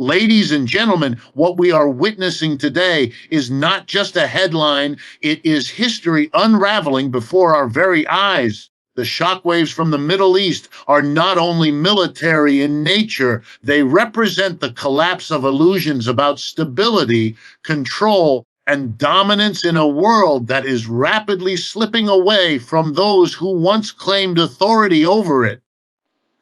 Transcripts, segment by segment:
Ladies and gentlemen, what we are witnessing today is not just a headline, it is history unraveling before our very eyes. The shockwaves from the Middle East are not only military in nature, they represent the collapse of illusions about stability, control, and dominance in a world that is rapidly slipping away from those who once claimed authority over it.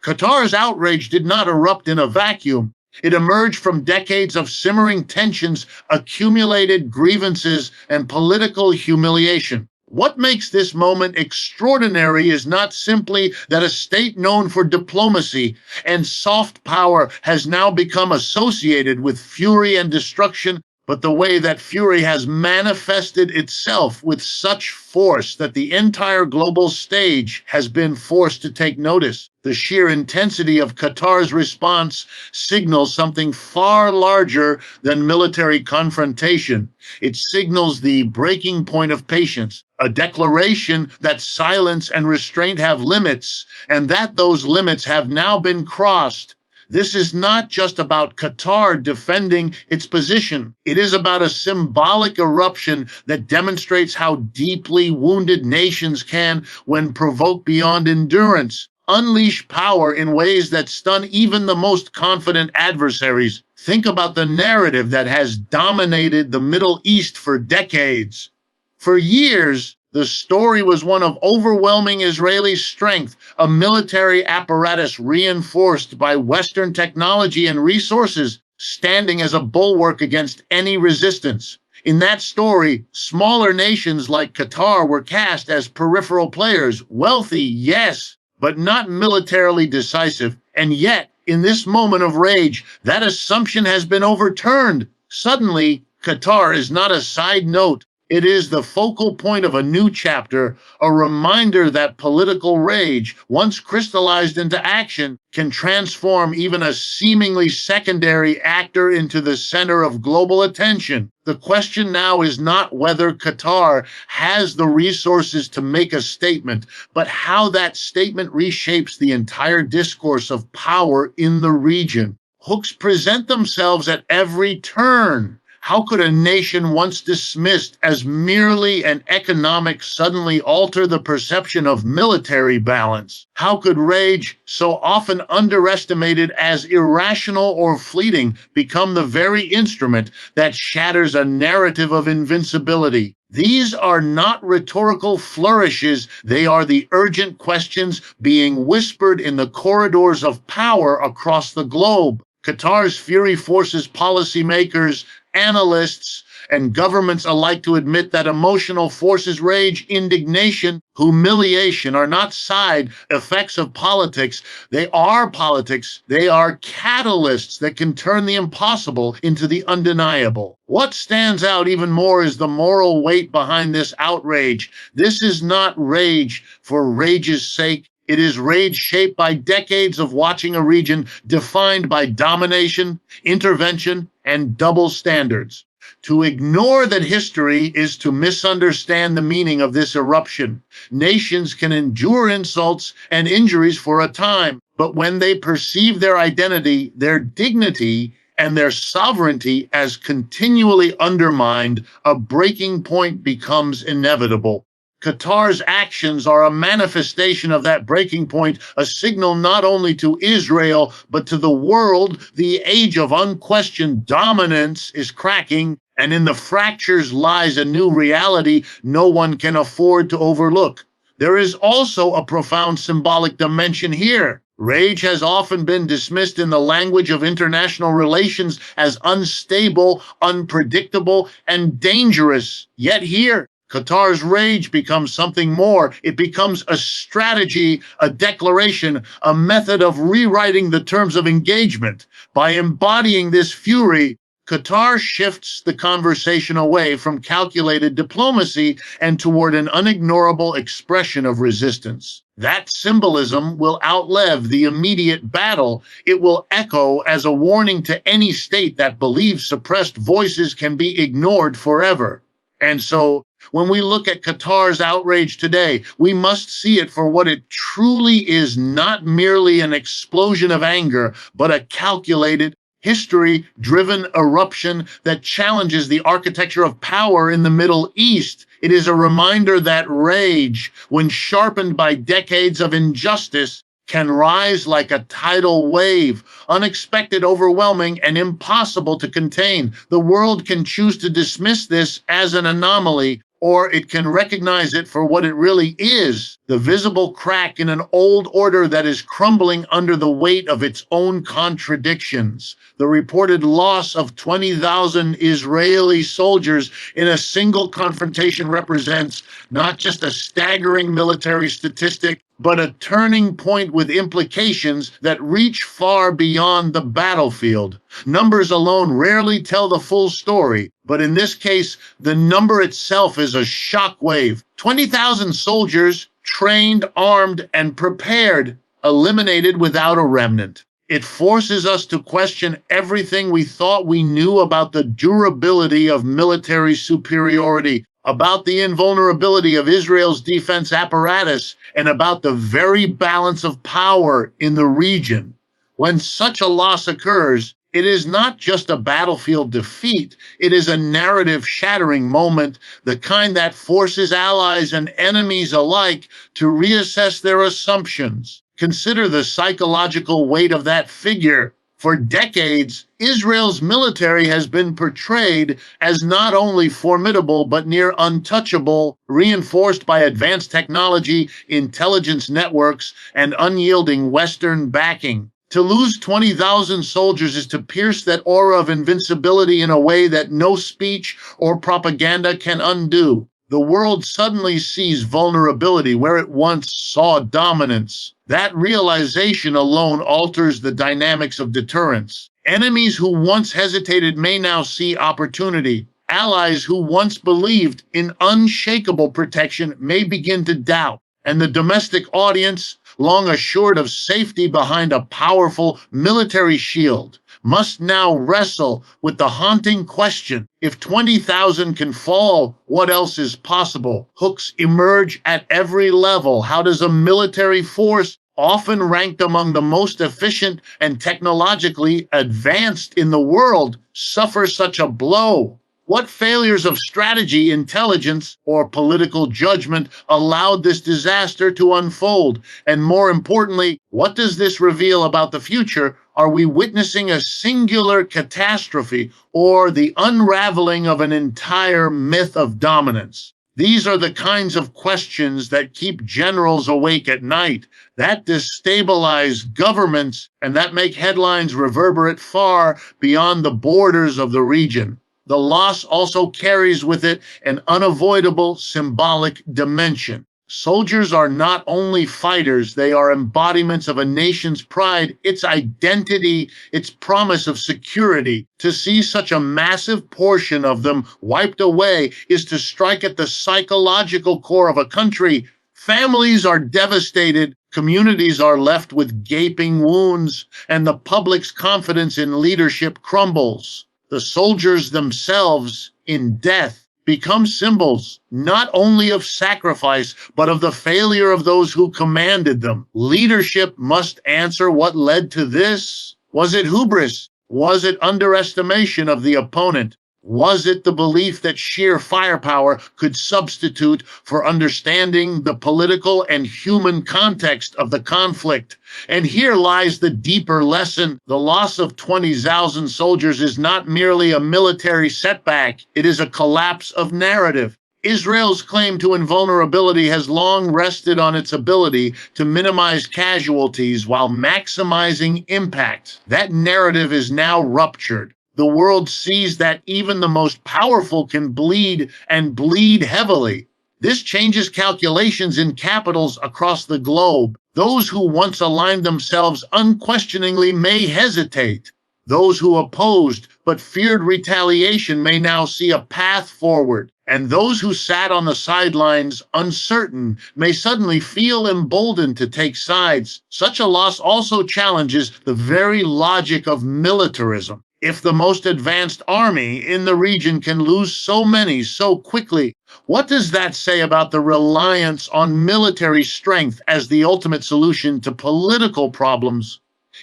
Qatar's outrage did not erupt in a vacuum. It emerged from decades of simmering tensions, accumulated grievances, and political humiliation. What makes this moment extraordinary is not simply that a state known for diplomacy and soft power has now become associated with fury and destruction, but the way that fury has manifested itself with such force that the entire global stage has been forced to take notice. The sheer intensity of Qatar's response signals something far larger than military confrontation. It signals the breaking point of patience, a declaration that silence and restraint have limits, and that those limits have now been crossed. This is not just about Qatar defending its position. It is about a symbolic eruption that demonstrates how deeply wounded nations can, when provoked beyond endurance, unleash power in ways that stun even the most confident adversaries. Think about the narrative that has dominated the Middle East for decades. For years, the story was one of overwhelming Israeli strength, a military apparatus reinforced by Western technology and resources, standing as a bulwark against any resistance. In that story, smaller nations like Qatar were cast as peripheral players, wealthy, yes, but not militarily decisive. And yet, in this moment of rage, that assumption has been overturned. Suddenly, Qatar is not a side note. It is the focal point of a new chapter, a reminder that political rage, once crystallized into action, can transform even a seemingly secondary actor into the center of global attention. The question now is not whether Qatar has the resources to make a statement, but how that statement reshapes the entire discourse of power in the region. Hooks present themselves at every turn. How could a nation once dismissed as merely an economic suddenly alter the perception of military balance? How could rage, so often underestimated as irrational or fleeting, become the very instrument that shatters a narrative of invincibility? These are not rhetorical flourishes, they are the urgent questions being whispered in the corridors of power across the globe. Qatar's fury forces policymakers, analysts, and governments alike to admit that emotional forces, rage, indignation, humiliation are not side effects of politics. They are politics. They are catalysts that can turn the impossible into the undeniable. What stands out even more is the moral weight behind this outrage. This is not rage for rage's sake. It is rage shaped by decades of watching a region defined by domination, intervention, and double standards. To ignore that history is to misunderstand the meaning of this eruption. Nations can endure insults and injuries for a time, but when they perceive their identity, their dignity, and their sovereignty as continually undermined, a breaking point becomes inevitable. Qatar's actions are a manifestation of that breaking point, a signal not only to Israel, but to the world. The age of unquestioned dominance is cracking, and in the fractures lies a new reality no one can afford to overlook. There is also a profound symbolic dimension here. Rage has often been dismissed in the language of international relations as unstable, unpredictable, and dangerous. Yet here, Qatar's rage becomes something more. It becomes a strategy, a declaration, a method of rewriting the terms of engagement. By embodying this fury, Qatar shifts the conversation away from calculated diplomacy and toward an unignorable expression of resistance. That symbolism will outlive the immediate battle. It will echo as a warning to any state that believes suppressed voices can be ignored forever. And so, when we look at Qatar's outrage today, we must see it for what it truly is, not merely an explosion of anger, but a calculated, history-driven eruption that challenges the architecture of power in the Middle East. It is a reminder that rage, when sharpened by decades of injustice, can rise like a tidal wave, unexpected, overwhelming, and impossible to contain. The world can choose to dismiss this as an anomaly, or it can recognize it for what it really is, the visible crack in an old order that is crumbling under the weight of its own contradictions. The reported loss of 20,000 Israeli soldiers in a single confrontation represents not just a staggering military statistic, but a turning point with implications that reach far beyond the battlefield. Numbers alone rarely tell the full story, but in this case, the number itself is a shockwave. 20,000 soldiers, trained, armed, and prepared, eliminated without a remnant. It forces us to question everything we thought we knew about the durability of military superiority, about the invulnerability of Israel's defense apparatus, and about the very balance of power in the region. When such a loss occurs, it is not just a battlefield defeat, it is a narrative-shattering moment, the kind that forces allies and enemies alike to reassess their assumptions. Consider the psychological weight of that figure. For decades, Israel's military has been portrayed as not only formidable but near untouchable, reinforced by advanced technology, intelligence networks, and unyielding Western backing. To lose 20,000 soldiers is to pierce that aura of invincibility in a way that no speech or propaganda can undo. The world suddenly sees vulnerability where it once saw dominance. That realization alone alters the dynamics of deterrence. Enemies who once hesitated may now see opportunity. Allies who once believed in unshakable protection may begin to doubt. And the domestic audience, long assured of safety behind a powerful military shield, must now wrestle with the haunting question: if 20,000 can fall, what else is possible? Hooks emerge at every level. How does a military force, often ranked among the most efficient and technologically advanced in the world, suffer such a blow? What failures of strategy, intelligence, or political judgment allowed this disaster to unfold? And more importantly, what does this reveal about the future? Are we witnessing a singular catastrophe or the unraveling of an entire myth of dominance? These are the kinds of questions that keep generals awake at night, that destabilize governments, and that make headlines reverberate far beyond the borders of the region. The loss also carries with it an unavoidable symbolic dimension. Soldiers are not only fighters, they are embodiments of a nation's pride, its identity, its promise of security. To see such a massive portion of them wiped away is to strike at the psychological core of a country. Families are devastated, communities are left with gaping wounds, and the public's confidence in leadership crumbles. The soldiers themselves, in death, become symbols not only of sacrifice, but of the failure of those who commanded them. Leadership must answer what led to this. Was it hubris? Was it underestimation of the opponent? Was it the belief that sheer firepower could substitute for understanding the political and human context of the conflict? And here lies the deeper lesson. The loss of 20,000 soldiers is not merely a military setback. It is a collapse of narrative. Israel's claim to invulnerability has long rested on its ability to minimize casualties while maximizing impact. That narrative is now ruptured. The world sees that even the most powerful can bleed, and bleed heavily. This changes calculations in capitals across the globe. Those who once aligned themselves unquestioningly may hesitate. Those who opposed but feared retaliation may now see a path forward. And those who sat on the sidelines uncertain may suddenly feel emboldened to take sides. Such a loss also challenges the very logic of militarism. If the most advanced army in the region can lose so many so quickly, what does that say about the reliance on military strength as the ultimate solution to political problems?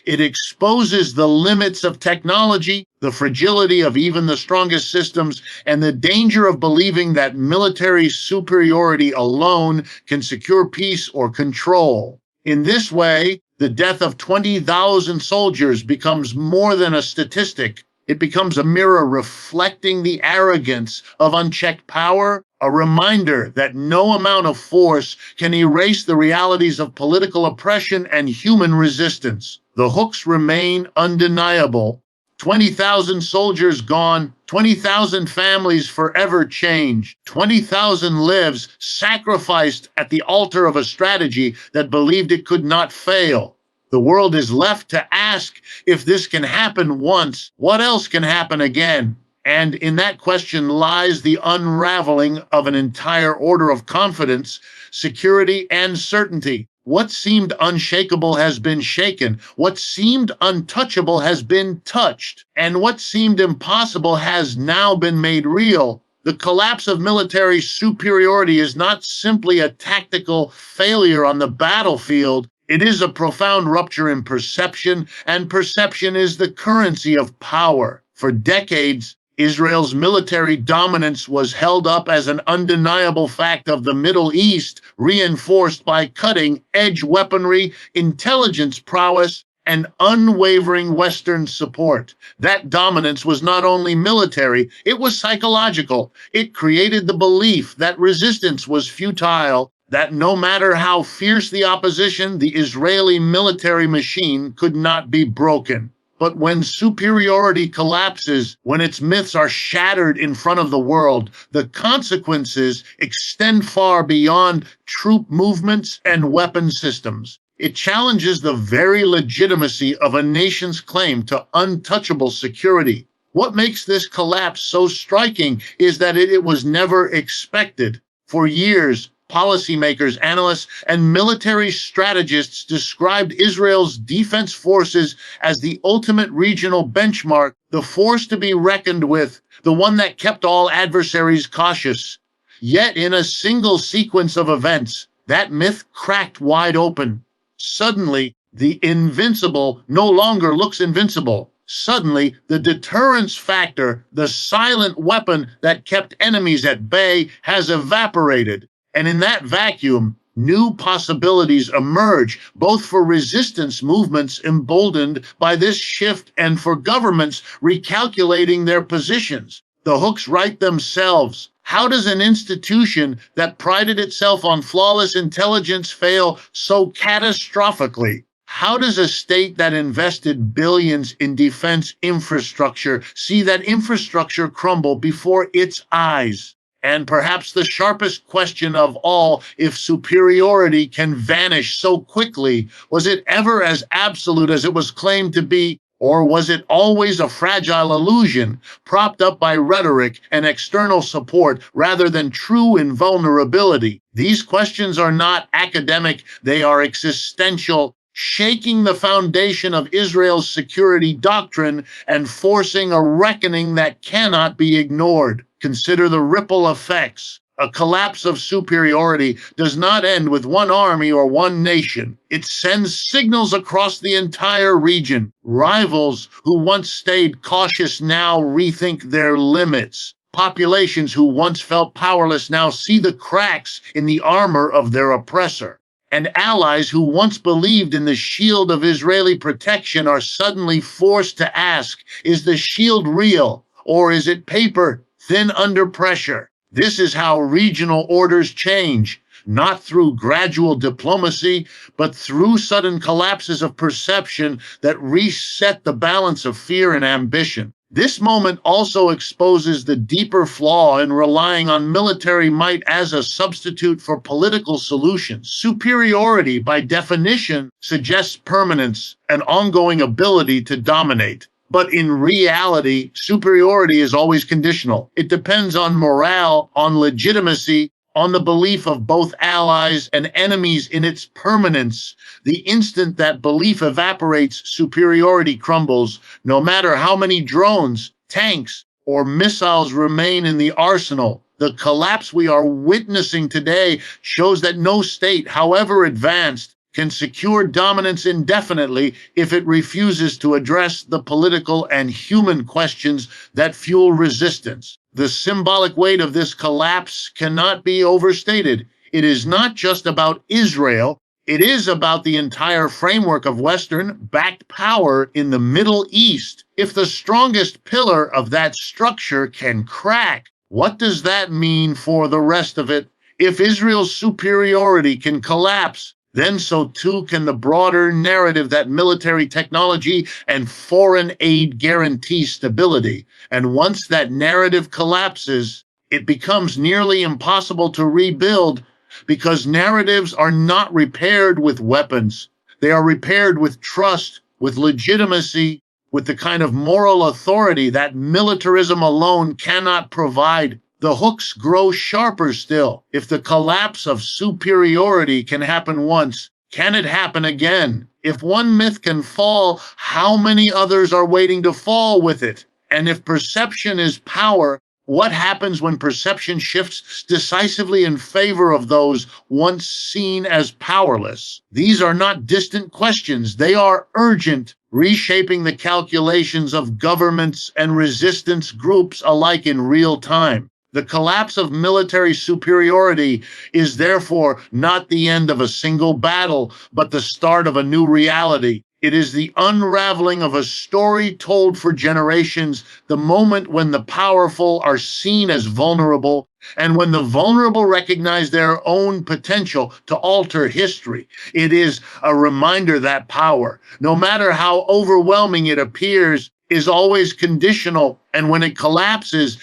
It exposes the limits of technology, the fragility of even the strongest systems, and the danger of believing that military superiority alone can secure peace or control. In this way, the death of 20,000 soldiers becomes more than a statistic. It becomes a mirror reflecting the arrogance of unchecked power, a reminder that no amount of force can erase the realities of political oppression and human resistance. The hooks remain undeniable. 20,000 soldiers gone, 20,000 families forever changed, 20,000 lives sacrificed at the altar of a strategy that believed it could not fail. The world is left to ask, if this can happen once, what else can happen again? And in that question lies the unraveling of an entire order of confidence, security, and certainty. What seemed unshakable has been shaken. What seemed untouchable has been touched. And what seemed impossible has now been made real. The collapse of military superiority is not simply a tactical failure on the battlefield. It is a profound rupture in perception, and perception is the currency of power. For decades, Israel's military dominance was held up as an undeniable fact of the Middle East, reinforced by cutting-edge weaponry, intelligence prowess, and unwavering Western support. That dominance was not only military, it was psychological. It created the belief that resistance was futile, that no matter how fierce the opposition, the Israeli military machine could not be broken. But when superiority collapses, when its myths are shattered in front of the world, the consequences extend far beyond troop movements and weapon systems. It challenges the very legitimacy of a nation's claim to untouchable security. What makes this collapse so striking is that it was never expected. For years, policymakers, analysts, and military strategists described Israel's defense forces as the ultimate regional benchmark, the force to be reckoned with, the one that kept all adversaries cautious. Yet in a single sequence of events, that myth cracked wide open. Suddenly, the invincible no longer looks invincible. Suddenly, the deterrence factor, the silent weapon that kept enemies at bay, has evaporated. And in that vacuum, new possibilities emerge, both for resistance movements emboldened by this shift and for governments recalculating their positions. The hooks write themselves. How does an institution that prided itself on flawless intelligence fail so catastrophically? How does a state that invested billions in defense infrastructure see that infrastructure crumble before its eyes? And perhaps the sharpest question of all, if superiority can vanish so quickly, was it ever as absolute as it was claimed to be, or was it always a fragile illusion, propped up by rhetoric and external support rather than true invulnerability? These questions are not academic, they are existential, shaking the foundation of Israel's security doctrine and forcing a reckoning that cannot be ignored. Consider the ripple effects. A collapse of superiority does not end with one army or one nation. It sends signals across the entire region. Rivals who once stayed cautious now rethink their limits. Populations who once felt powerless now see the cracks in the armor of their oppressor. And allies who once believed in the shield of Israeli protection are suddenly forced to ask, is the shield real, or is it paper thin under pressure? This is how regional orders change, not through gradual diplomacy, but through sudden collapses of perception that reset the balance of fear and ambition. This moment also exposes the deeper flaw in relying on military might as a substitute for political solutions. Superiority, by definition, suggests permanence, an ongoing ability to dominate. But in reality, superiority is always conditional. It depends on morale, on legitimacy, on the belief of both allies and enemies in its permanence. The instant that belief evaporates, superiority crumbles, no matter how many drones, tanks, or missiles remain in the arsenal. The collapse we are witnessing today shows that no state, however advanced, can secure dominance indefinitely if it refuses to address the political and human questions that fuel resistance. The symbolic weight of this collapse cannot be overstated. It is not just about Israel. It is about the entire framework of Western-backed power in the Middle East. If the strongest pillar of that structure can crack, what does that mean for the rest of it? If Israel's superiority can collapse, then so too can the broader narrative that military technology and foreign aid guarantee stability. And once that narrative collapses, it becomes nearly impossible to rebuild, because narratives are not repaired with weapons. They are repaired with trust, with legitimacy, with the kind of moral authority that militarism alone cannot provide. The hooks grow sharper still. If the collapse of superiority can happen once, can it happen again? If one myth can fall, how many others are waiting to fall with it? And if perception is power, what happens when perception shifts decisively in favor of those once seen as powerless? These are not distant questions. They are urgent, reshaping the calculations of governments and resistance groups alike in real time. The collapse of military superiority is therefore not the end of a single battle, but the start of a new reality. It is the unraveling of a story told for generations, the moment when the powerful are seen as vulnerable, and when the vulnerable recognize their own potential to alter history. It is a reminder that power, no matter how overwhelming it appears, is always conditional, and when it collapses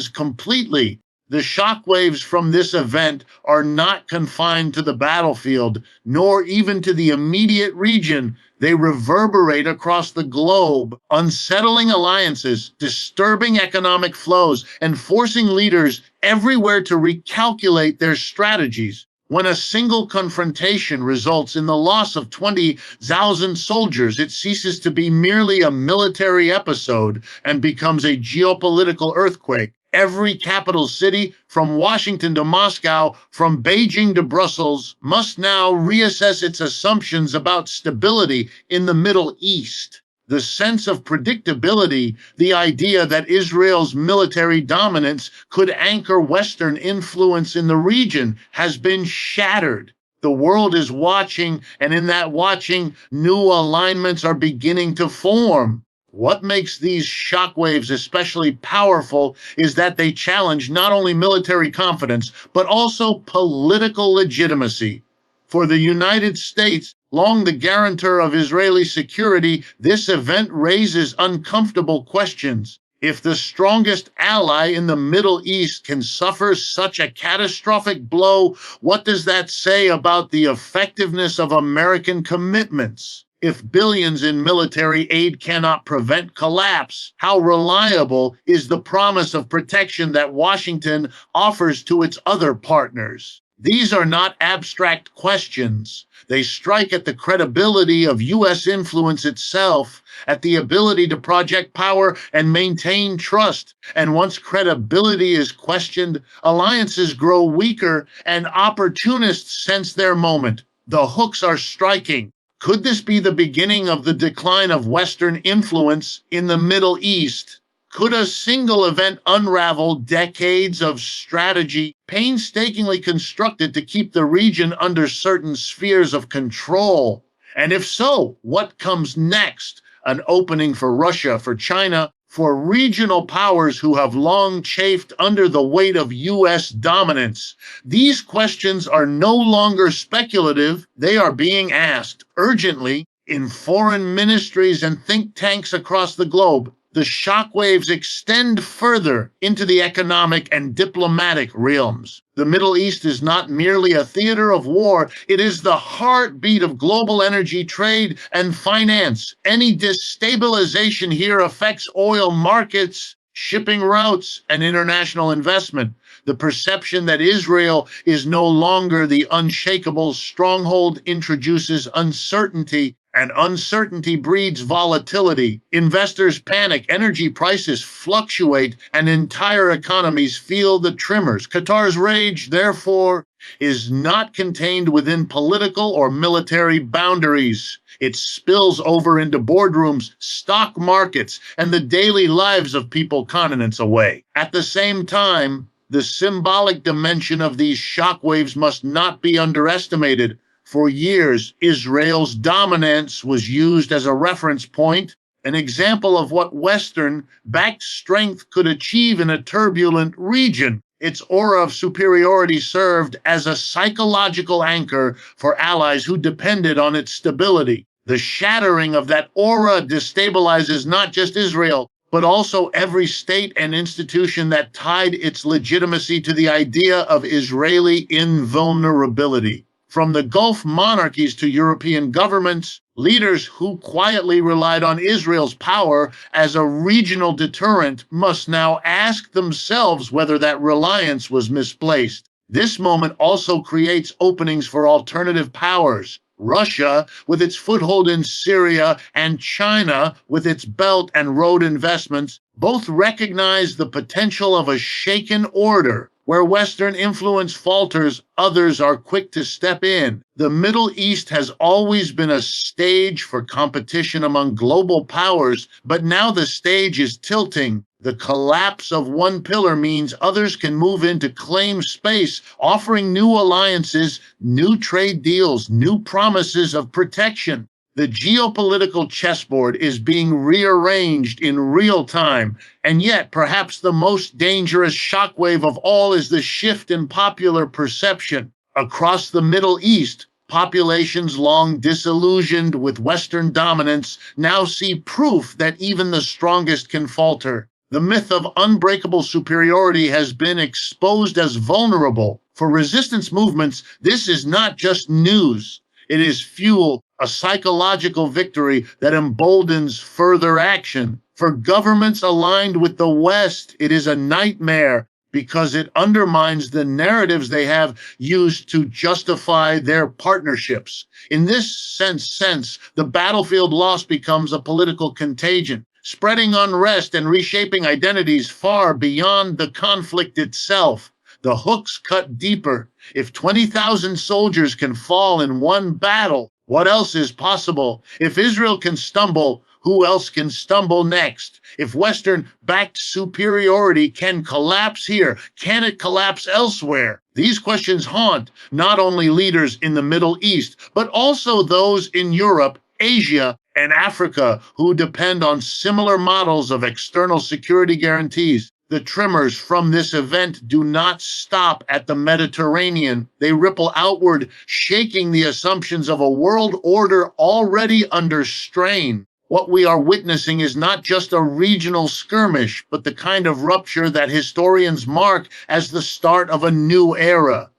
completely. The shockwaves from this event are not confined to the battlefield, nor even to the immediate region. They reverberate across the globe, unsettling alliances, disturbing economic flows, and forcing leaders everywhere to recalculate their strategies. When a single confrontation results in the loss of 20,000 soldiers, it ceases to be merely a military episode and becomes a geopolitical earthquake. Every capital city, from Washington to Moscow, from Beijing to Brussels, must now reassess its assumptions about stability in the Middle East. The sense of predictability, the idea that Israel's military dominance could anchor Western influence in the region, has been shattered. The world is watching, and in that watching, new alignments are beginning to form. What makes these shockwaves especially powerful is that they challenge not only military confidence, but also political legitimacy. For the United States, long the guarantor of Israeli security, this event raises uncomfortable questions. If the strongest ally in the Middle East can suffer such a catastrophic blow, what does that say about the effectiveness of American commitments? If billions in military aid cannot prevent collapse, how reliable is the promise of protection that Washington offers to its other partners? These are not abstract questions. They strike at the credibility of U.S. influence itself, at the ability to project power and maintain trust. And once credibility is questioned, alliances grow weaker and opportunists sense their moment. The hooks are striking. Could this be the beginning of the decline of Western influence in the Middle East? Could a single event unravel decades of strategy painstakingly constructed to keep the region under certain spheres of control? And if so, what comes next? An opening for Russia, for China, for regional powers who have long chafed under the weight of U.S. dominance. These questions are no longer speculative. They are being asked urgently in foreign ministries and think tanks across the globe. The shockwaves extend further into the economic and diplomatic realms. The Middle East is not merely a theater of war, it is the heartbeat of global energy trade and finance. Any destabilization here affects oil markets, shipping routes, and international investment. The perception that Israel is no longer the unshakable stronghold introduces uncertainty And uncertainty breeds volatility. Investors panic, energy prices fluctuate, and entire economies feel the tremors. Qatar's rage, therefore, is not contained within political or military boundaries. It spills over into boardrooms, stock markets, and the daily lives of people continents away. At the same time, the symbolic dimension of these shockwaves must not be underestimated. For years, Israel's dominance was used as a reference point, an example of what Western-backed strength could achieve in a turbulent region. Its aura of superiority served as a psychological anchor for allies who depended on its stability. The shattering of that aura destabilizes not just Israel, but also every state and institution that tied its legitimacy to the idea of Israeli invulnerability. From the Gulf monarchies to European governments, leaders who quietly relied on Israel's power as a regional deterrent must now ask themselves whether that reliance was misplaced. This moment also creates openings for alternative powers. Russia, with its foothold in Syria, and China, with its Belt and Road investments, both recognize the potential of a shaken order. Where Western influence falters, others are quick to step in. The Middle East has always been a stage for competition among global powers, but now the stage is tilting. The collapse of one pillar means others can move in to claim space, offering new alliances, new trade deals, new promises of protection. The geopolitical chessboard is being rearranged in real time, and yet perhaps the most dangerous shockwave of all is the shift in popular perception. Across the Middle East, populations long disillusioned with Western dominance now see proof that even the strongest can falter. The myth of unbreakable superiority has been exposed as vulnerable. For resistance movements, this is not just news. It is fuel, a psychological victory that emboldens further action. For governments aligned with the West, it is a nightmare because it undermines the narratives they have used to justify their partnerships. In this sense, the battlefield loss becomes a political contagion, spreading unrest and reshaping identities far beyond the conflict itself. The hooks cut deeper. If 20,000 soldiers can fall in one battle, what else is possible? If Israel can stumble, who else can stumble next? If Western-backed superiority can collapse here, can it collapse elsewhere? These questions haunt not only leaders in the Middle East, but also those in Europe, Asia, and Africa who depend on similar models of external security guarantees. The tremors from this event do not stop at the Mediterranean. They ripple outward, shaking the assumptions of a world order already under strain. What we are witnessing is not just a regional skirmish, but the kind of rupture that historians mark as the start of a new era.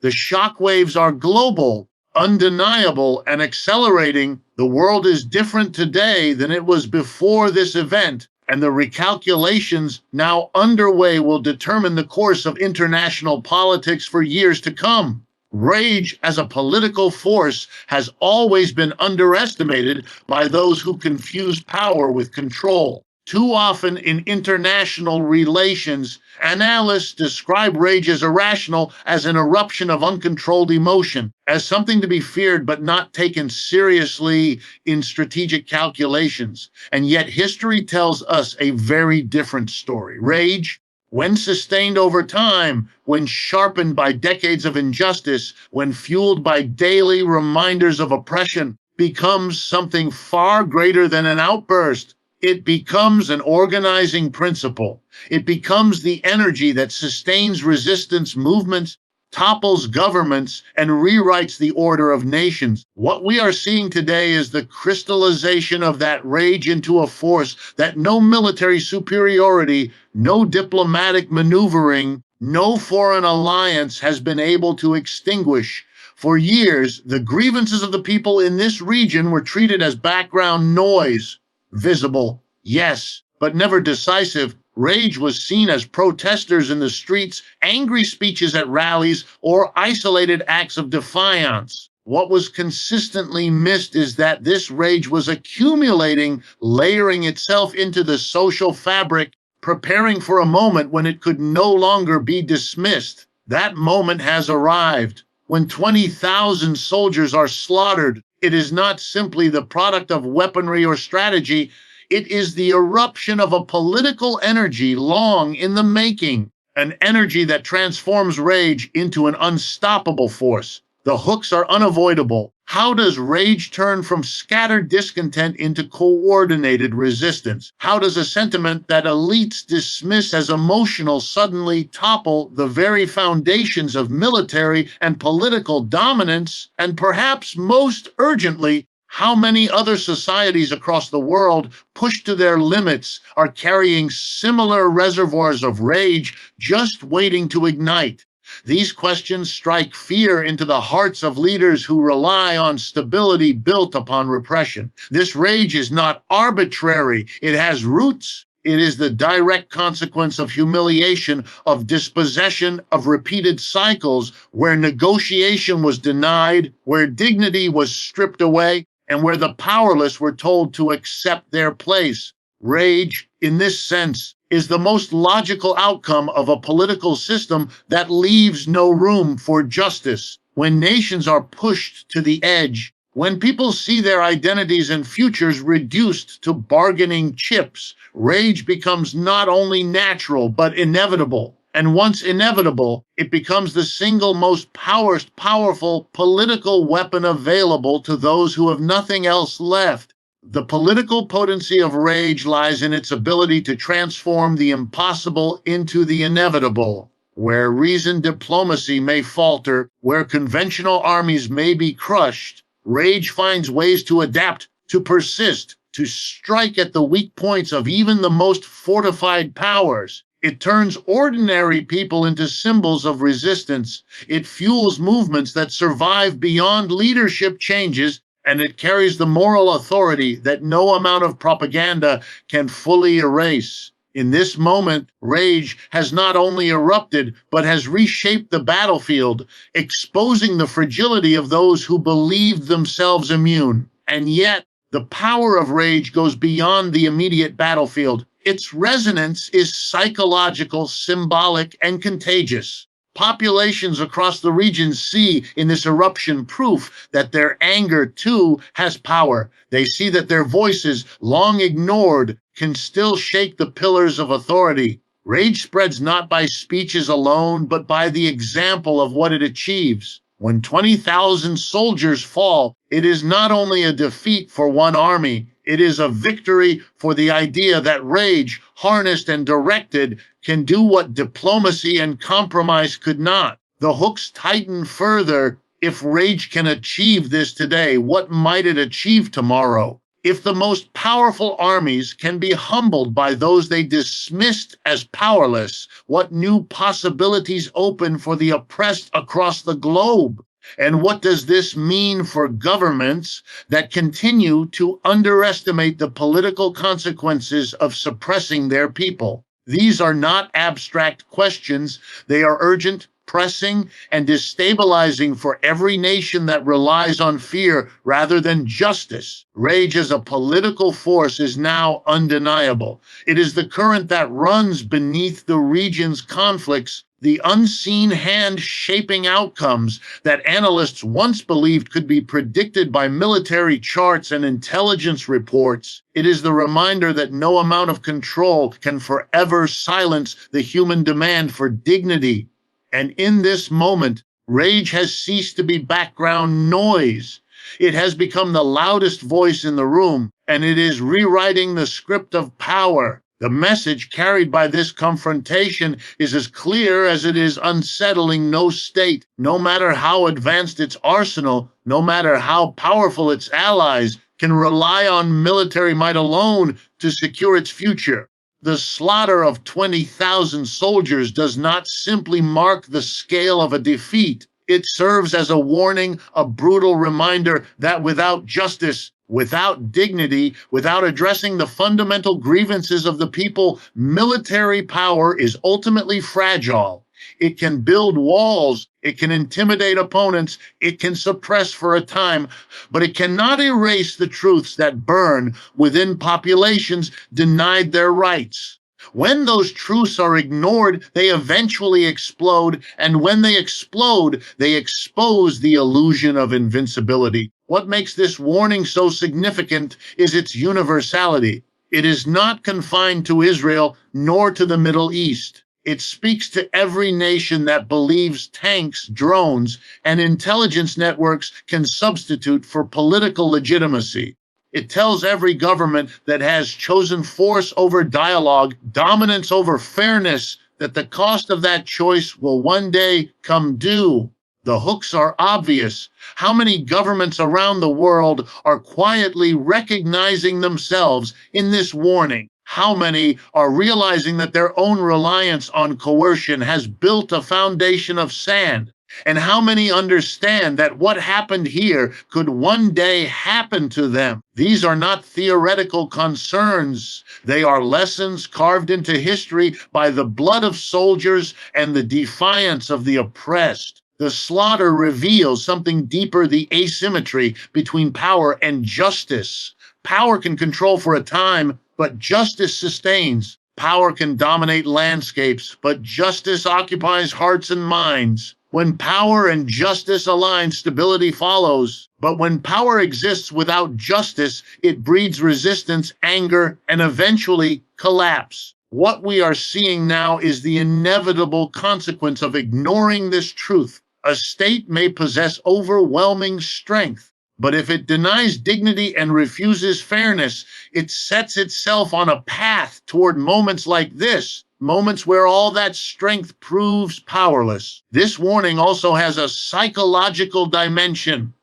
The shockwaves are global, undeniable, and accelerating. The world is different today than it was before this event, and the recalculations now underway will determine the course of international politics for years to come. Rage as a political force has always been underestimated by those who confuse power with control. Too often in international relations, analysts describe rage as irrational, as an eruption of uncontrolled emotion, as something to be feared but not taken seriously in strategic calculations. And yet history tells us a very different story. Rage, when sustained over time, when sharpened by decades of injustice, when fueled by daily reminders of oppression, becomes something far greater than an outburst. It becomes an organizing principle. It becomes the energy that sustains resistance movements, topples governments, and rewrites the order of nations. What we are seeing today is the crystallization of that rage into a force that no military superiority, no diplomatic maneuvering, no foreign alliance has been able to extinguish. For years, the grievances of the people in this region were treated as background noise. Visible, yes, but never decisive. Rage was seen as protesters in the streets, angry speeches at rallies, or isolated acts of defiance. What was consistently missed is that this rage was accumulating, layering itself into the social fabric, preparing for a moment when it could no longer be dismissed. That moment has arrived. When 20,000 soldiers are slaughtered, it is not simply the product of weaponry or strategy, it is the eruption of a political energy long in the making, an energy that transforms rage into an unstoppable force. The hooks are unavoidable. How does rage turn from scattered discontent into coordinated resistance? How does a sentiment that elites dismiss as emotional suddenly topple the very foundations of military and political dominance? And perhaps most urgently, how many other societies across the world, pushed to their limits, are carrying similar reservoirs of rage just waiting to ignite? These questions strike fear into the hearts of leaders who rely on stability built upon repression. This rage is not arbitrary. It has roots. It is the direct consequence of humiliation, of dispossession, of repeated cycles where negotiation was denied, where dignity was stripped away, and where the powerless were told to accept their place. Rage, in this sense, is the most logical outcome of a political system that leaves no room for justice. When nations are pushed to the edge, when people see their identities and futures reduced to bargaining chips, rage becomes not only natural but inevitable. And once inevitable, it becomes the single most powerful political weapon available to those who have nothing else left. The political potency of rage lies in its ability to transform the impossible into the inevitable. Where reasoned diplomacy may falter, where conventional armies may be crushed, rage finds ways to adapt, to persist, to strike at the weak points of even the most fortified powers. It turns ordinary people into symbols of resistance. It fuels movements that survive beyond leadership changes, and it carries the moral authority that no amount of propaganda can fully erase. In this moment, rage has not only erupted, but has reshaped the battlefield, exposing the fragility of those who believed themselves immune. And yet, the power of rage goes beyond the immediate battlefield. Its resonance is psychological, symbolic, and contagious. Populations across the region see in this eruption proof that their anger, too, has power. They see that their voices, long ignored, can still shake the pillars of authority. Rage spreads not by speeches alone, but by the example of what it achieves. When 20,000 soldiers fall, it is not only a defeat for one army, it is a victory for the idea that rage, harnessed and directed, can do what diplomacy and compromise could not. The hooks tighten further. If rage can achieve this today, what might it achieve tomorrow? If the most powerful armies can be humbled by those they dismissed as powerless, what new possibilities open for the oppressed across the globe? And what does this mean for governments that continue to underestimate the political consequences of suppressing their people? These are not abstract questions. They are urgent, pressing, and destabilizing for every nation that relies on fear rather than justice. Rage as a political force is now undeniable. It is the current that runs beneath the region's conflicts, the unseen hand shaping outcomes that analysts once believed could be predicted by military charts and intelligence reports. It is the reminder that no amount of control can forever silence the human demand for dignity. And in this moment, rage has ceased to be background noise. It has become the loudest voice in the room, and it is rewriting the script of power. The message carried by this confrontation is as clear as it is unsettling. No state, no matter how advanced its arsenal, no matter how powerful its allies, can rely on military might alone to secure its future. The slaughter of 20,000 soldiers does not simply mark the scale of a defeat. It serves as a warning, a brutal reminder that without justice, without dignity, without addressing the fundamental grievances of the people, military power is ultimately fragile. It can build walls, It can intimidate opponents. It can suppress for a time, but it cannot erase the truths that burn within populations denied their rights. When those truths are ignored, they eventually explode, and when they explode, they expose the illusion of invincibility. What makes this warning so significant is its universality. It is not confined to Israel nor to the Middle East. It speaks to every nation that believes tanks, drones, and intelligence networks can substitute for political legitimacy. It tells every government that has chosen force over dialogue, dominance over fairness, that the cost of that choice will one day come due. The hooks are obvious. How many governments around the world are quietly recognizing themselves in this warning? How many are realizing that their own reliance on coercion has built a foundation of sand? And how many understand that what happened here could one day happen to them? These are not theoretical concerns. They are lessons carved into history by the blood of soldiers and the defiance of the oppressed. The slaughter reveals something deeper: the asymmetry between power and justice. Power can control for a time, but justice sustains. Power can dominate landscapes, but justice occupies hearts and minds. When power and justice align, stability follows. But when power exists without justice, it breeds resistance, anger, and eventually collapse. What we are seeing now is the inevitable consequence of ignoring this truth. A state may possess overwhelming strength, but if it denies dignity and refuses fairness, it sets itself on a path toward moments like this, moments where all that strength proves powerless. This warning also has a psychological dimension.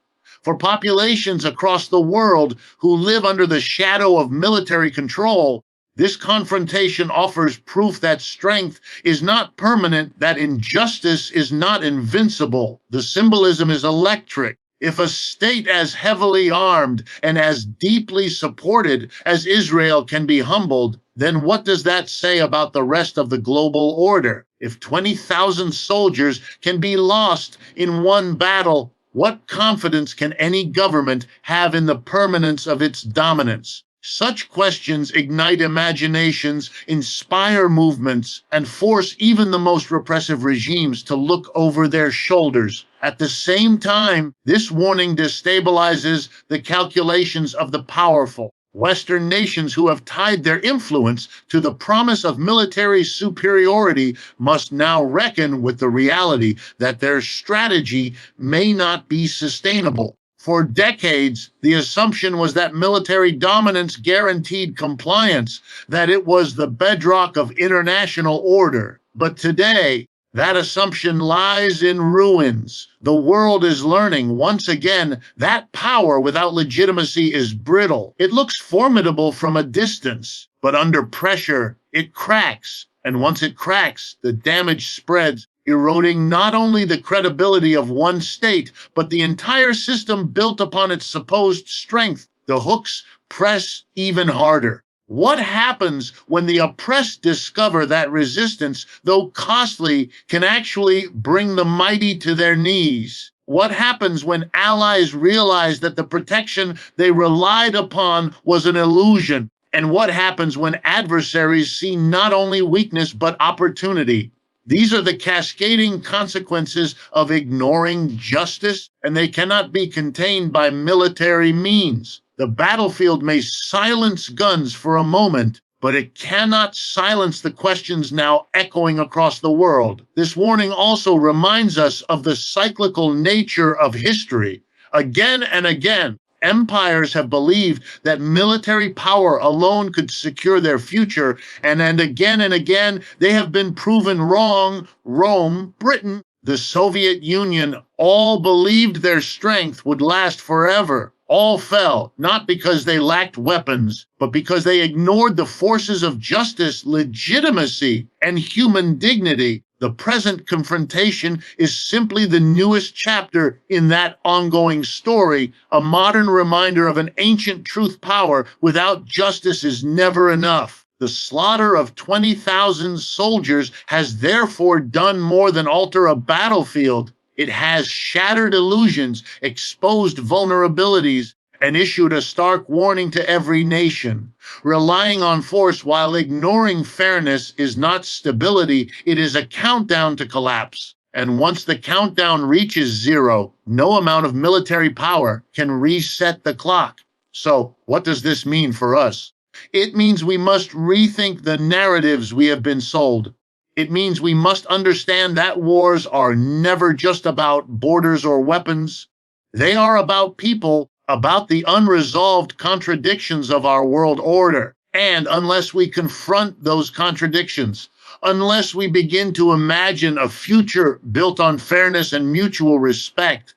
For populations across the world who live under the shadow of military control, this confrontation offers proof that strength is not permanent, that injustice is not invincible. The symbolism is electric. If a state as heavily armed and as deeply supported as Israel can be humbled, then what does that say about the rest of the global order? If 20,000 soldiers can be lost in one battle, what confidence can any government have in the permanence of its dominance? Such questions ignite imaginations, inspire movements, and force even the most repressive regimes to look over their shoulders. At the same time, this warning destabilizes the calculations of the powerful. Western nations who have tied their influence to the promise of military superiority must now reckon with the reality that their strategy may not be sustainable. For decades, the assumption was that military dominance guaranteed compliance, that it was the bedrock of international order. But today, that assumption lies in ruins. The world is learning once again that power without legitimacy is brittle. It looks formidable from a distance, but under pressure, it cracks. And once it cracks, the damage spreads, eroding not only the credibility of one state, but the entire system built upon its supposed strength. The hooks press even harder. What happens when the oppressed discover that resistance, though costly, can actually bring the mighty to their knees? What happens when allies realize that the protection they relied upon was an illusion? And what happens when adversaries see not only weakness but opportunity? These are the cascading consequences of ignoring justice, and they cannot be contained by military means. The battlefield may silence guns for a moment, but it cannot silence the questions now echoing across the world. This warning also reminds us of the cyclical nature of history. Again and again, empires have believed that military power alone could secure their future, and again, they have been proven wrong. Rome, Britain, the Soviet Union, all believed their strength would last forever. All fell, not because they lacked weapons, but because they ignored the forces of justice, legitimacy, and human dignity. The present confrontation is simply the newest chapter in that ongoing story, a modern reminder of an ancient truth: power without justice is never enough. The slaughter of 20,000 soldiers has therefore done more than alter a battlefield. It has shattered illusions, exposed vulnerabilities, and issued a stark warning to every nation. Relying on force while ignoring fairness is not stability, it is a countdown to collapse. And once the countdown reaches zero, no amount of military power can reset the clock. So, what does this mean for us? It means we must rethink the narratives we have been sold. It means we must understand that wars are never just about borders or weapons. They are about people, about the unresolved contradictions of our world order. And unless we confront those contradictions, unless we begin to imagine a future built on fairness and mutual respect,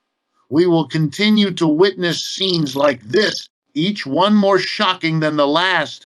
we will continue to witness scenes like this, each one more shocking than the last,